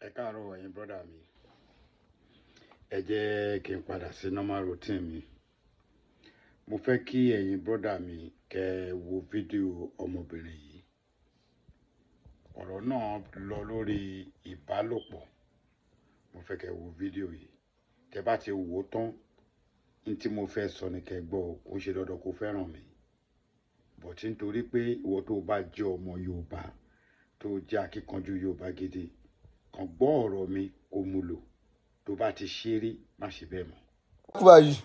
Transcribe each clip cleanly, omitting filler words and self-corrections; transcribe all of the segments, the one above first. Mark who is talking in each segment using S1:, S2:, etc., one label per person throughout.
S1: Ẹ káàárọ̀ ẹ̀yin brọ́dà mi. Ẹ jẹ́ kí n padà sí normal routine mi. Mo fẹ́ kí ẹ̀yin brọ́dà mi kẹ́ wo fídíò ọmọbìnrin yìí. Ọ̀rọ̀ náà lọ lórí ìbálòpọ̀. Mo fẹ́ kẹ́ wo fídíò yìí. Tẹ́ bá ti wò tán, ní tí mo fẹ́ sọ ni kẹ́ gbọ́, ó ṣe dandan kó fẹ́ràn mi. But nítorí pé ìwọ tó bá jẹ́ ọmọ Yorùbá, tó jẹ́ akíkanjú Yorùbá gidi, kàn gbọ́ ọ̀rọ̀ mi kó mú lò. Tó bá ti ṣe rí, má ṣe bẹ́ẹ̀ mọ́.
S2: Who are you?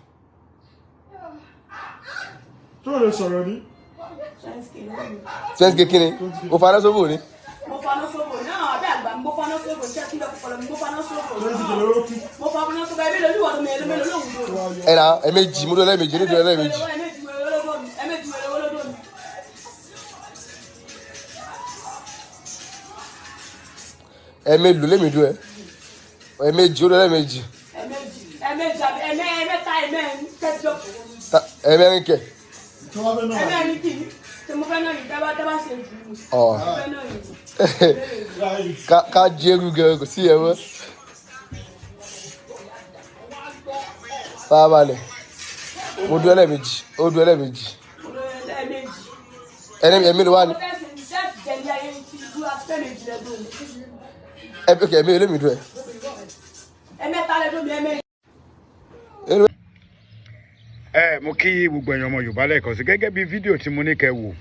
S3: Tó lè sọ̀rọ̀ ní.
S2: 20K kíni? O fana sóbò ni?
S4: Mo fana sóbò náà àbí àgbà mo fana sóbò iṣẹ́ kí lọ fọlọ mo fana sóbò.
S3: 20K ló kú.
S4: Mo fana sóbò ẹbí lórí ìwọ̀n mi èlò lóhùn.
S2: Ẹ na ẹ̀mejì mo dún ẹlẹ́mejì ní dún ẹlẹ́mejì. Ẹ̀mélòó lèmi dún ẹ? Ẹ̀mejì ó dún ẹlẹ́mejì.
S4: Ẹ̀mẹ́ta ẹ̀mẹ́rin kẹ́jọ.
S2: Ẹ̀mẹ́rin kẹ̀.
S4: Ẹ̀mẹ́rin kì í ṣe mo fẹ́ náà yìí dábàá ṣe jù ú.
S2: Ọ̀ ká jẹ́rú gan kò sí ẹ̀ mọ́. Fábalẹ̀ mo dún ẹlẹ́mejì ó dún ẹlẹ́mejì. Ẹ̀mí ló wà ní. Ẹ̀mí lèmi dún ẹ.
S4: Ẹ̀mẹ́ta lẹ́dún mi ẹ̀mẹ́rin.
S1: Mo kí gbogbo ẹ̀yin ọmọ Yorùbá lẹ́ẹ̀kan sí gẹ́gẹ́ bí fídíò tí mo ní kẹ́ wò.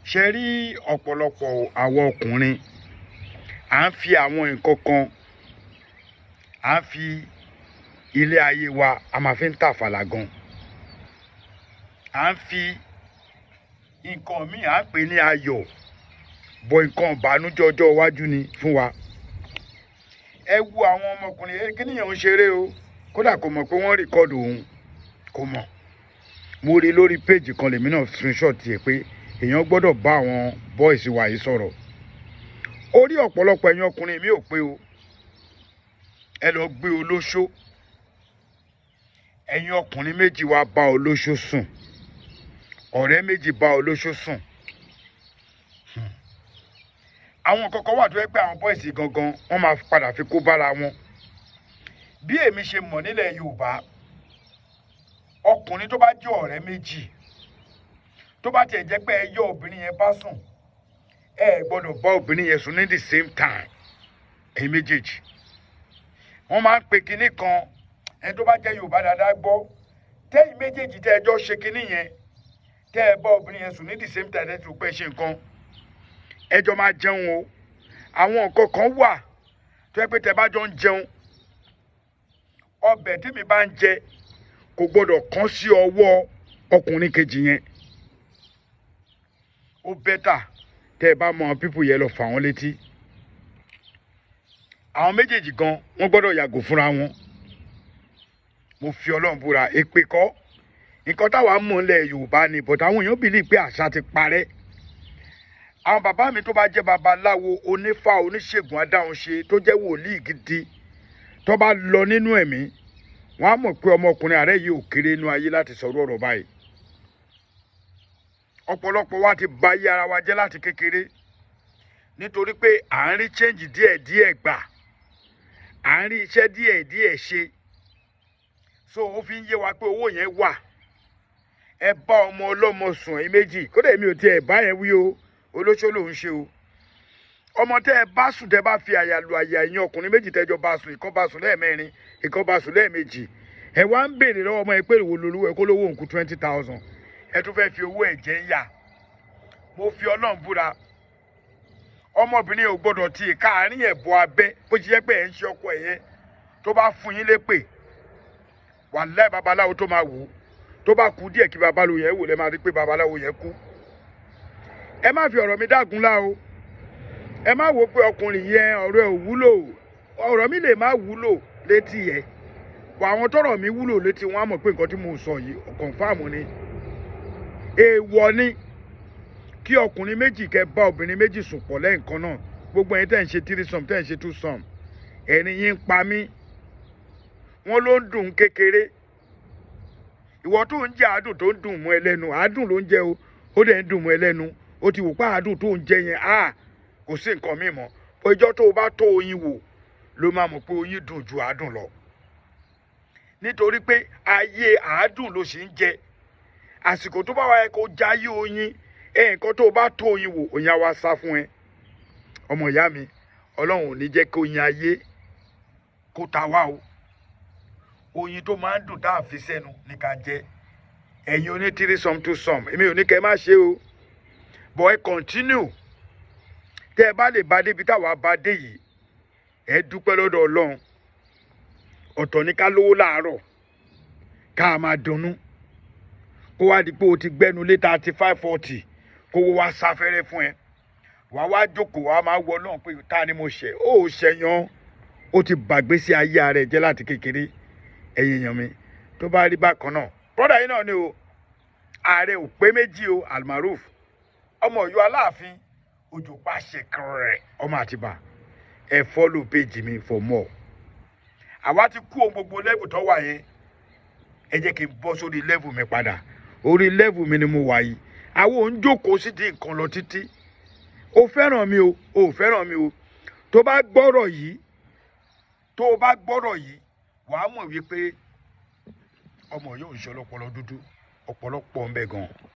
S1: Ṣe rí ọ̀pọ̀lọpọ̀ àwọn ọkùnrin à ń fi àwọn nǹkan kan à ń fi ilé ayé wa a máa fi ń tàfàlà gan. À ń fi nǹkan míì à ń pè ní ayọ̀ bọ nǹkan ìbànújẹ́ ọjọ́ iwájú ni fún wa. Ẹ wo àwọn ọmọkùnrin kí nìyẹn ń ṣeré o, kódà kò mọ̀ pé wọ́n rìkọ́dù òun kò mọ̀. Mo rí lórí péjì kan lèmi náà screenshot tiẹ̀ pé èèyàn gbọ́dọ̀ bá àwọn boys wa yìí sọ̀rọ̀. Orí ọ̀pọ̀lọpọ̀ ẹ̀yin ọkùnrin mi ò pé o. Ẹ lọ gbé olóṣó. Ẹ̀yin ọkùnrin méjì wá bá olóṣó sùn. Ọ̀rẹ́ méjì bá olóṣó sùn. Àwọn kọ̀ọ̀kan wà tó yẹ pé àwọn boys gangan wọ́n máa padà fi kó bára wọn. Bí èmi ṣe mọ̀ nílẹ̀ Yorùbá, ọkùnrin tó bá jẹ́ ọ̀rẹ́ méjì tó bá tiẹ̀ jẹ́ pé ẹ yọ obìnrin yẹn bá sùn, ẹ gbọ́dọ̀ bá obìnrin yẹn sùn ní the same time. Ẹ̀yin méjèèjì wọ́n máa ń pe kinní kan, ẹni tó bá jẹ́ Yorùbá dáadáa gbọ́, tẹ́yìn méjèèjì tẹ́ ẹ jọ ṣe kinní yẹn, tẹ́ ẹ bá obìnrin yẹn sùn ní the same time tẹ́ ẹ tó pẹ́ ṣe nǹkan, ẹ jọ máa jẹun o. Àwọn nǹkan kan wà tó yẹ pé tẹ́ bá jọ ń jẹun, ọbẹ̀ tí mi bá ń jẹ kò gbọdọ̀ kán sí ọwọ́ ọkùnrin kejì yẹn. Ó bẹ́tà tẹ́ ẹ bá mọ pípù yẹn lọ fà wọ́n létí. Àwọn méjèèjì gan wọ́n gbọ́dọ̀ yàgò fúnra wọn. Mo fi Ọlọ́run búra, èpè kọ́. Nǹkan táwa mọ̀ nílẹ̀ Yorùbá ni, but àwọn èèyàn believe pé àṣà ti parẹ́. Àwọn bàbá mi tó bá jẹ́ babaláwo, onífá, oníṣègùn adáhunṣe tó jẹ́ wòlíì gidi, tó bá lọ nínú ẹ̀mí, wọ́n á mọ̀ pé ọmọkùnrin ààrẹ yìí ò kéré inú ayé láti sọ̀rọ̀ ọ̀rọ̀ báyìí. Ọ̀pọ̀lọpọ̀ wa ti bà ayé ara wa jẹ́ láti kékeré nítorí pé à ń rí change díẹ̀díẹ̀ gbà, à ń rí iṣẹ́ díẹ̀díẹ̀ ṣe. So ó fi ń yé wa pé owó yẹn wà. Ẹ bá ọmọ ọlọ́mọ sùn ẹ̀yin méjì, kódà èmi ò tiẹ̀ bá yẹn wí o, olóṣó lòún ṣe o. Ọmọ tẹ́ ẹ bá sùn tẹ́ bá fi àyà lu àyà ẹ̀yin ọkùnrin méjì tẹ́jọ bá sùn, ìkan bá sùn lẹ́ẹ̀mẹ́rin, ìkan bá sùn lẹ́ẹ̀mejì. Ẹ wá ń béèrè lọ́wọ́ ọmọ yẹn pé ìwò lolúwo ẹ kó lówó òǹkú 20,000. Ẹ tún fẹ́ fi owó ẹ̀jẹ̀ ń yà. Mo fi Ọlọ́run búra. Ọmọbìnrin ò gbọdọ̀ ti ìka àárín ẹ̀ bọ abẹ́ bó ṣe jẹ́ pé ẹ̀ ń ṣe ọkọ ẹ̀ yẹn tó bá fún yín lépè. Wàláhì babaláwo tó máa wò ó, tó bá kú díẹ̀ kí babaláwo yẹn wò lẹ́ máa rí pé babaláwo yẹn kú. Ẹ má fi ọ̀rọ̀ mi dágunlá o. Ẹ má wò pé ọkùnrin yẹn ọ̀rọ̀ ẹ̀ ò wúlò. Ọ̀rọ̀ mi lè má wúlò létí ẹ̀. Bọ̀ àwọn tọ́rọ̀ mi wúlò létí wọn á mọ̀ pé nǹkan tí mo sọ yìí confirm ni. Èèwọ̀ ni kí ọkùnrin méjì kẹ́ bá obìnrin méjì sùn pọ̀ lẹ́ẹ̀kan náà. Gbogbo ẹ̀yin tẹ́ ń ṣe threesome, tẹ́ ń ṣe twosome, ẹ̀rín yín ń pa mí. Wọ́n ló ń dùn kékeré. Ìwọ tó ń jẹ àádùn tó ń dùn mọ́ ẹ lẹ́nu, àádùn ló ń jẹ o, ó dẹ̀ ń dùn mọ́ ẹ lẹ́nu. Ó ti wò pé àádùn tó ń jẹ yẹn, kò sí nǹkan míì mọ́. ọjọ́ tó o bá tó oyin wò ló máa mọ̀ pé oyin dùn ju àádùn lọ nítorí pé ayé àádùn ló sì ń jẹ àsìkò tó bá wà yẹ kó jayé oyin nǹkan tó o bá tó oyin wò oyin á wá sá fún ẹ ọmọ ìyá mi ọlọ́run ò ní jẹ́ kí oyin ayé kó ta wá o oyin tó máa ń dùn tá a fi sẹ́nu ní ká jẹ ẹ̀yin oní tírí sọm tó sọm èmi ò ní kẹ́ ẹ má ṣe o but ẹ continue tẹ́ ẹ bá lè bá débi táwa bá dé yìí ẹ dúpẹ́ lọ́dọ̀ ọlọ́run ọ̀tọ̀ ní ká lówó láàárọ̀ ká máa dunnú kó wá di pé o ti gbẹ́nu lé 35-40 kó wá sáfẹ́rẹ́ fún ẹ wàá wá jókòó wàá máa wọ náà pé ta ni mo ṣẹ̀ ó ṣẹ̀yàn ó ti bàgbé sí ayé ara ẹ̀ jẹ́ láti kékeré ẹ̀yin èèyàn mi tó bá rí bákan náà bọ́dà yìí náà ni o ààrẹ ò pé méjì o Almaroof ọmọ Ọ̀yọ́ Aláàfin òjò pàṣẹ kẹrẹ ọmọ Àtìbà ẹ follow page mi for more àwa ti kú ohun gbogbo level tó wà yẹn ẹ jẹ́ kí n bọ́ sórí level mi padà orí level mi ni mo wà yìí àwọn ò ń jókòó sí di nǹkan lọ títí o fẹ́ràn mi o ò fẹ́ràn mi o tó bá gbọ́rọ̀ yìí wàá mọ̀ wípé ọmọ yóò ń ṣe ọlọ́pọlọ dúdú ọ̀pọ̀lọpọ̀ ń bẹ gan-an.